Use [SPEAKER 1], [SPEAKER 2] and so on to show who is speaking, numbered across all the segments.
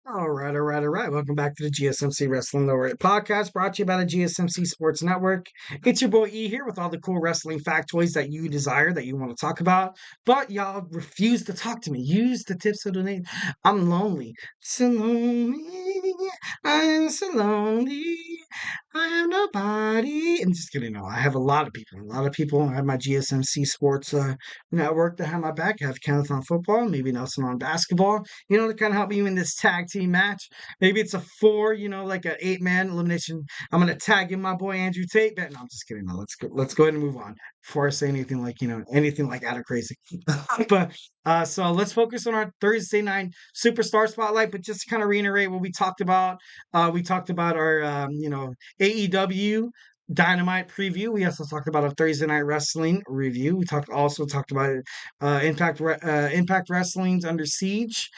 [SPEAKER 1] All right. Welcome back to the GSMC Wrestling Laureate Podcast, brought to you by the GSMC Sports Network. It's your boy E here with all the cool wrestling factoids that you desire, that you want to talk about, but y'all refuse to talk to me. Use the tips of the name. I'm lonely. So lonely. I'm so lonely. I have nobody. I'm just kidding. No, I have a lot of people. A lot of people. I have my GSMC Sports Network that have my back. I have Kenneth on football, maybe Nelson on basketball, to kind of help me in this tag team match. Maybe it's a four, like an 8-man elimination. I'm gonna tag in my boy Andrew Tate. No, I'm just kidding. No, let's go ahead and move on before I say anything like out of crazy. But so let's focus on our Thursday night superstar spotlight. But just to kind of reiterate what we talked about our AEW Dynamite preview. We also talked about a Thursday Night Wrestling review. We talked about Impact Wrestling's Under Siege.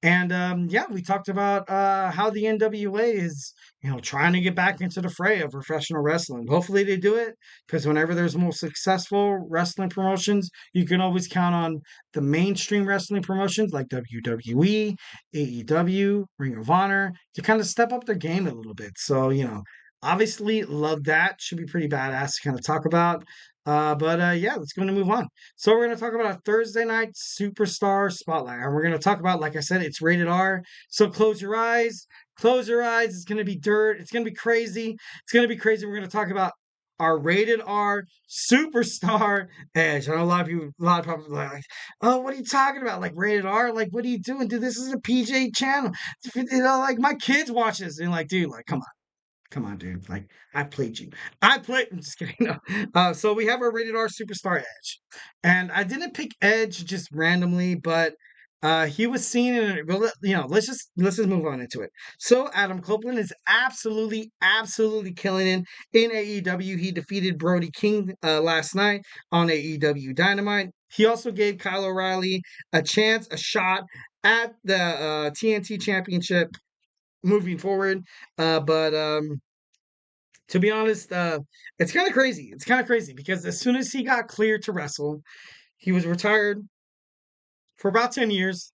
[SPEAKER 1] And we talked about how the NWA is, trying to get back into the fray of professional wrestling. Hopefully they do it, because whenever there's more successful wrestling promotions, you can always count on the mainstream wrestling promotions like WWE, AEW, Ring of Honor to kind of step up their game a little bit. So, obviously love that. Should be pretty badass to kind of talk about. Let's go and move on. So we're going to talk about a Thursday night superstar spotlight, and we're going to talk about, like I said, it's rated R. So close your eyes. Close your eyes. It's going to be dirt. It's going to be crazy. It's going to be crazy. We're going to talk about our rated R superstar Edge. I know a lot of people are like, oh, what are you talking about? Like rated R? Like, what are you doing? Dude, this is a PJ channel. Like my kids watch this. And like, dude, like, come on. Come on, dude. Like, I played you. I'm just kidding. No. So we have our rated R superstar Edge. And I didn't pick Edge just randomly, but he was seen in it. Well, let's just move on into it. So Adam Copeland is absolutely killing it in AEW. He defeated Brody King last night on AEW Dynamite. He also gave Kyle O'Reilly a shot at the TNT Championship moving forward. But To be honest, it's kind of crazy. It's kind of crazy because as soon as he got cleared to wrestle, he was retired for about 10 years.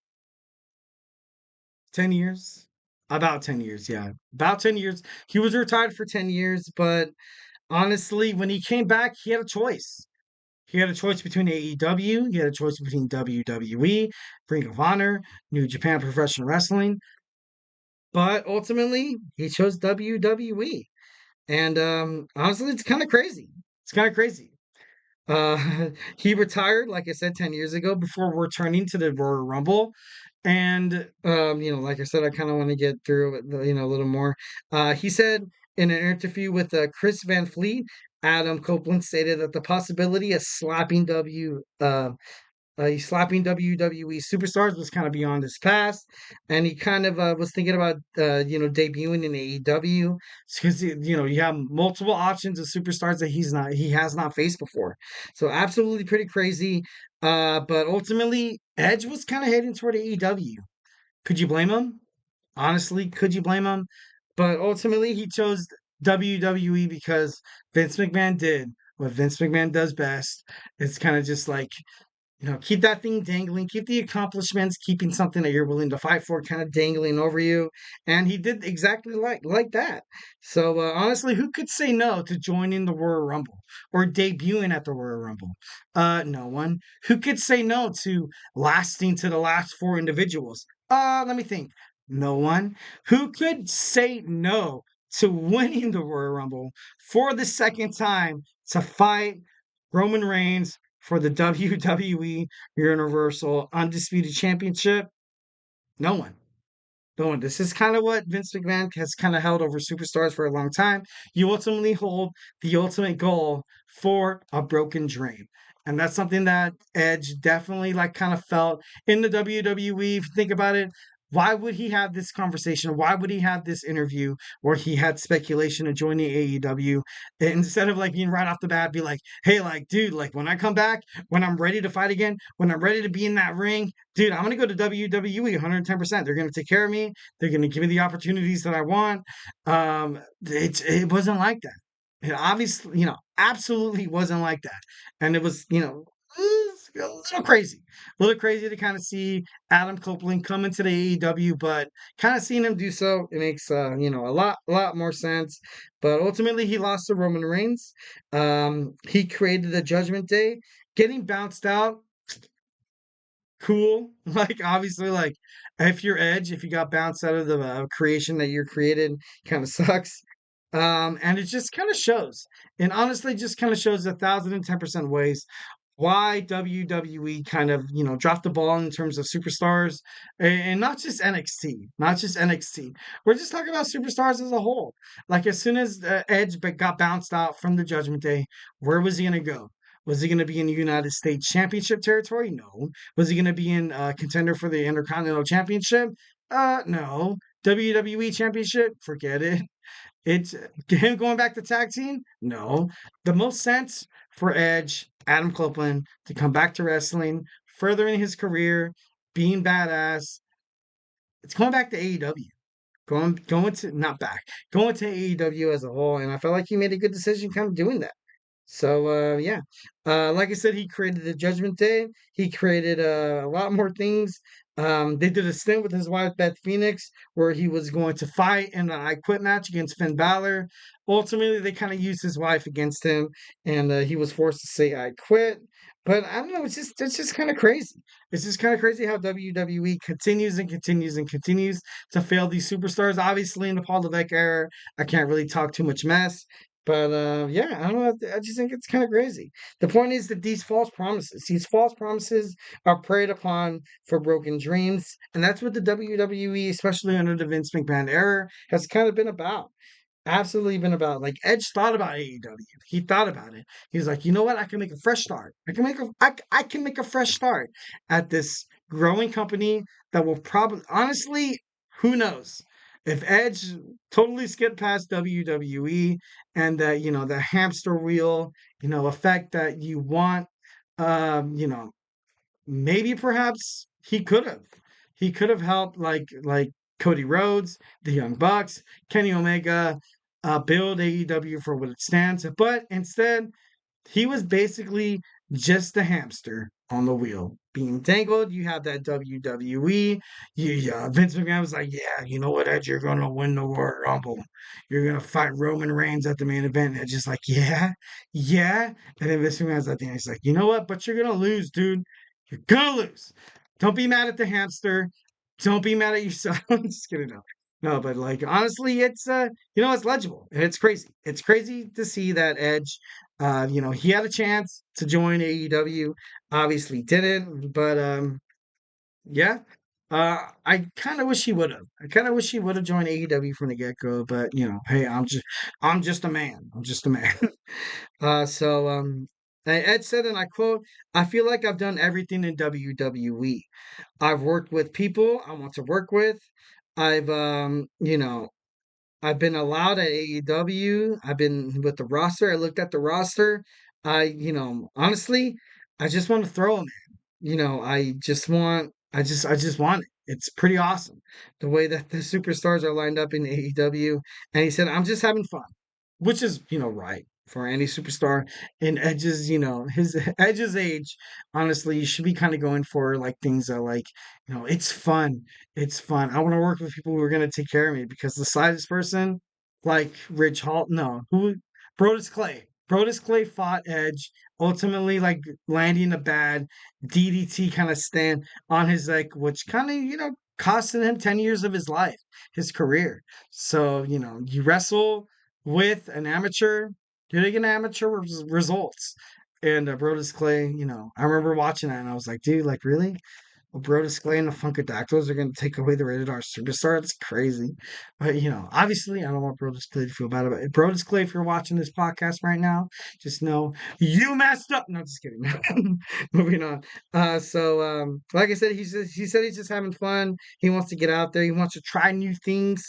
[SPEAKER 1] 10 years? About 10 years, yeah. About 10 years. He was retired for 10 years, but honestly, when he came back, he had a choice. He had a choice between AEW, he had a choice between WWE, Ring of Honor, New Japan Professional Wrestling, but ultimately, he chose WWE. And honestly, it's kind of crazy. It's kind of crazy. He retired, like I said, 10 years ago before returning to the Royal Rumble. And, like I said, I kind of want to get through it, a little more. He said in an interview with Chris Van Fleet, Adam Copeland stated that the possibility of he's slapping WWE superstars was kind of beyond his past, and he kind of was thinking about debuting in AEW because you have multiple options of superstars that he has not faced before. So absolutely pretty crazy. But ultimately, Edge was kind of heading toward AEW. Could you blame him? Honestly, could you blame him? But ultimately, he chose WWE because Vince McMahon did what Vince McMahon does best. It's kind of just like, keep that thing dangling, keep the accomplishments, keeping something that you're willing to fight for kind of dangling over you. And he did exactly like that. So honestly, who could say no to joining the Royal Rumble or debuting at the Royal Rumble? No one. Who could say no to lasting to the last four individuals? Let me think. No one. Who could say no to winning the Royal Rumble for the second time to fight Roman Reigns for the WWE Universal Undisputed Championship? No one. No one. This is kind of what Vince McMahon has kind of held over superstars for a long time. You ultimately hold the ultimate goal for a broken dream. And that's something that Edge definitely kind of felt in the WWE. If you think about it, why would he have this conversation? Why would he have this interview where he had speculation of joining AEW instead of being right off the bat, be like, hey, dude, when I come back, when I'm ready to fight again, when I'm ready to be in that ring, dude, I'm going to go to WWE 110%. They're going to take care of me. They're going to give me the opportunities that I want. It wasn't like that. It obviously, absolutely wasn't like that. And it was, it's a little crazy to kind of see Adam Copeland come into the AEW, but kind of seeing him do so, it makes a lot more sense. But ultimately, he lost to Roman Reigns. He created the Judgment Day, getting bounced out. Cool, like obviously, like if you're Edge, if you got bounced out of the creation that you created, kind of sucks. And it just kind of shows, and honestly, just kind of shows 1,010% ways why WWE kind of, dropped the ball in terms of superstars, and not just NXT, not just NXT. We're just talking about superstars as a whole. Like as soon as Edge got bounced out from the Judgment Day, where was he gonna go? Was he going to be in the United States Championship territory? No. Was he going to be in contender for the Intercontinental Championship? No. WWE Championship? Forget it. It's him going back to tag team? No. The most sense for Edge, Adam Copeland, to come back to wrestling, furthering his career, being badass. It's going back to AEW. Going to not back, going to AEW as a whole, and I felt like he made a good decision kind of doing that. So yeah, like I said, he created the Judgment Day. He created a lot more things. They did a stint with his wife Beth Phoenix, where he was going to fight in an I Quit match against Finn Balor. Ultimately, they kind of used his wife against him, and he was forced to say I quit. But I don't know. It's just kind of crazy. It's just kind of crazy how WWE continues and continues and continues to fail these superstars. Obviously, in the Paul Levesque era, I can't really talk too much mess. But yeah, I don't know. I just think it's kind of crazy. The point is that these false promises are preyed upon for broken dreams. And that's what the WWE, especially under the Vince McMahon era, has kind of been about. Absolutely been about. Like Edge thought about AEW. He thought about it. He's like, you know what? I can make a fresh start. I can make a fresh start at this growing company that will probably honestly, who knows? If Edge totally skipped past WWE and that, the hamster wheel, effect that you want, um, you know, maybe perhaps he could have. He could have helped like Cody Rhodes, the Young Bucks, Kenny Omega, build AEW for what it stands. But instead, he was basically just a hamster on the wheel being dangled. You have that WWE. Vince McMahon was like, yeah, you know what, Edge, you're going to win the Royal Rumble. You're going to fight Roman Reigns at the main event. And Edge is like, yeah, yeah. And then Vince McMahon's at the end. He's like, you know what, but you're going to lose, dude. You're going to lose. Don't be mad at the hamster. Don't be mad at yourself. I'm just kidding. No. No, but like honestly, it's legible and it's crazy. It's crazy to see that Edge, he had a chance to join AEW, obviously didn't, but yeah. I kind of wish he would have. I kind of wish he would have joined AEW from the get-go, but hey, I'm just a man. I'm just a man. Ed said, and I quote, I feel like I've done everything in WWE. I've worked with people I want to work with. I've I've been allowed at AEW. I've been with the roster. I looked at the roster. Honestly, I just want to throw him in. I just want it. It's pretty awesome the way that the superstars are lined up in AEW. And he said, I'm just having fun, which is, right for any superstar in Edge's, his Edge's age. Honestly, you should be kind of going for like things that like, it's fun. It's fun. I want to work with people who are going to take care of me because the slightest person like Ridge Hall, no, who Brodus Clay. Brodus Clay fought Edge, ultimately like landing a bad DDT kind of stand on his like, which kind of, costed him 10 years of his life, his career. So, you wrestle with an amateur, you're getting amateur results. And Brodus Clay, I remember watching that and I was like, dude, like really? Brodus Clay and the Funkadactyls are going to take away the Rated R superstar. That's crazy. But, obviously, I don't want Brodus Clay to feel bad about it. Brodus Clay, if you're watching this podcast right now, just know you messed up. No, just kidding. Moving on. Like I said, he said he's just having fun. He wants to get out there. He wants to try new things.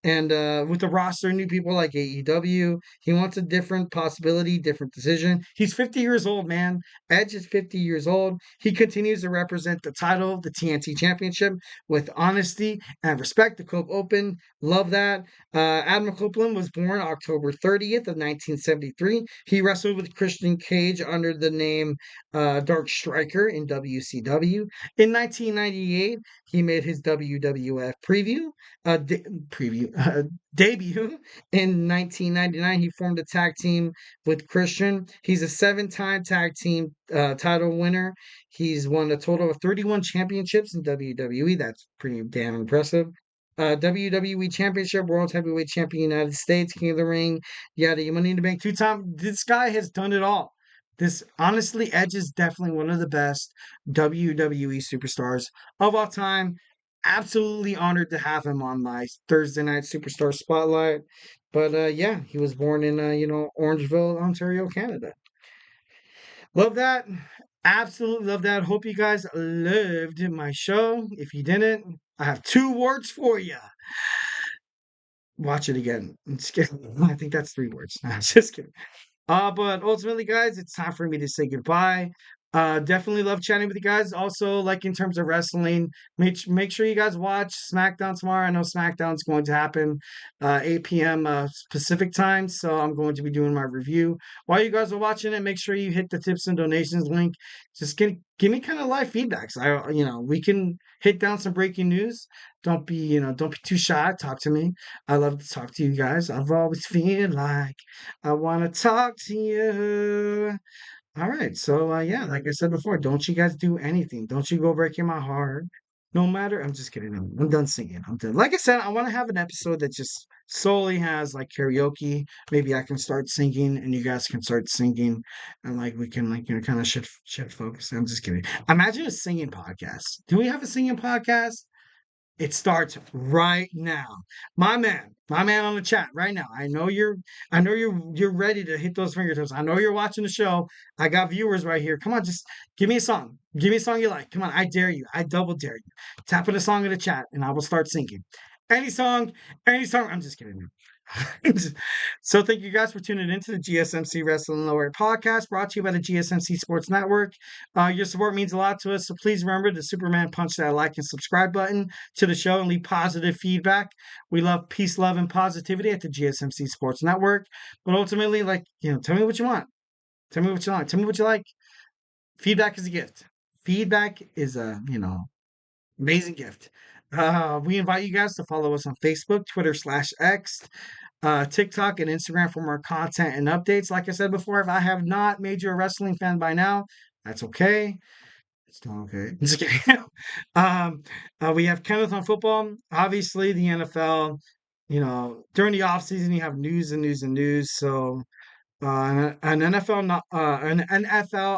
[SPEAKER 1] And with the roster, new people like AEW, he wants a different possibility, different decision. He's 50 years old, man. Edge is 50 years old. He continues to represent the title title, the TNT Championship, with honesty and respect. The Cope Open, love that. Admiral Copeland was born October 30th of 1973. He wrestled with Christian Cage under the name Dark Striker in WCW. In 1998, he made his WWF debut. In 1999, he formed a tag team with Christian. He's a seven-time tag team title winner. He's won a total of 31 championships in WWE. That's pretty damn impressive. WWE Championship, World Heavyweight Champion, United States, King of the Ring, yada, Money in the Bank, two-time. This guy has done it all. This honestly, Edge is definitely one of the best WWE superstars of all time. Absolutely honored to have him on my Thursday night superstar spotlight. But yeah, he was born in Orangeville, Ontario, Canada. Love that. Absolutely love that. Hope you guys loved my show. If you didn't, I have two words for you. Watch it again. I'm just kidding. I think that's three words. No, just kidding. But ultimately, guys, it's time for me to say goodbye. Definitely love chatting with you guys. Also, like in terms of wrestling, make sure you guys watch SmackDown tomorrow. I know SmackDown's going to happen 8 p.m. Pacific time, so I'm going to be doing my review. While you guys are watching it, make sure you hit the tips and donations link. Just give me kind of live feedbacks. We can hit down some breaking news. Don't be too shy. Talk to me. I love to talk to you guys. I've always feel like I want to talk to you. All right. So, yeah, like I said before, don't you guys do anything. Don't you go breaking my heart. No matter. I'm just kidding. I'm done singing. I'm done. Like I said, I want to have an episode that just solely has like karaoke. Maybe I can start singing and you guys can start singing and like we can like, kind of shift focus. I'm just kidding. Imagine a singing podcast. Do we have a singing podcast? It starts right now. My man on the chat right now. I know you're ready to hit those fingertips. I know you're watching the show. I got viewers right here. Come on, just give me a song. Give me a song you like. Come on, I dare you. I double dare you. Tap in a song in the chat and I will start singing. Any song, any song. I'm just kidding. So thank you guys for tuning into the GSMC Wrestling Laureate Podcast, brought to you by the GSMC Sports Network. Your support means a lot to us, so please remember to Superman punch that like and subscribe button to the show and leave positive feedback. We love peace, love, and positivity at the GSMC Sports Network. But ultimately, tell me what you want. Tell me what you like. Tell me what you like. Feedback is a gift. Feedback is amazing gift. We invite you guys to follow us on Facebook, Twitter /X, TikTok, and Instagram for more content and updates. Like I said before, if I have not made you a wrestling fan by now, that's okay. It's still okay. Just kidding. We have Kenneth on football. Obviously, the NFL. During the offseason, you have news and news and news. So an NFL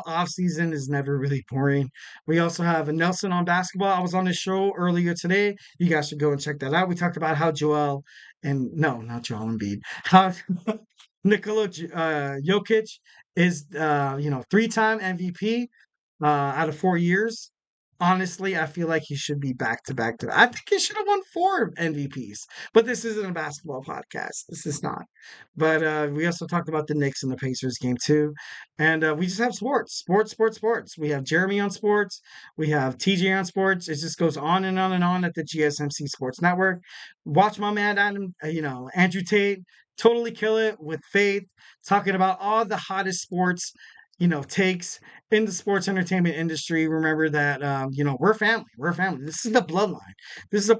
[SPEAKER 1] offseason is never really boring. We also have a Nelson on basketball. I was on his show earlier today. You guys should go and check that out. We talked about how not Joel Embiid, how Nikola Jokic is three-time MVP out of 4 years. Honestly, I feel like he should be back to back to. I think he should have won 4 MVPs. But this isn't a basketball podcast. This is not. But we also talked about the Knicks and the Pacers game too. And we just have sports. We have Jeremy on sports. We have TJ on sports. It just goes on and on and on at the GSMC Sports Network. Watch my man Andrew Tate totally kill it with faith, talking about all the hottest sports takes in the sports entertainment industry. Remember that, we're family. We're family. This is the bloodline.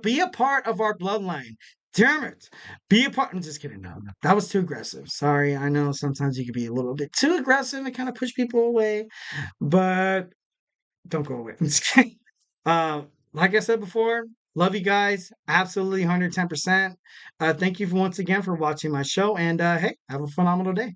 [SPEAKER 1] Be a part of our bloodline. Damn it. Be a part. I'm just kidding. No, that was too aggressive. Sorry. I know sometimes you can be a little bit too aggressive and kind of push people away, but don't go away. I'm just kidding. Like I said before, love you guys. Absolutely 110%. Thank you once again for watching my show. And hey, have a phenomenal day.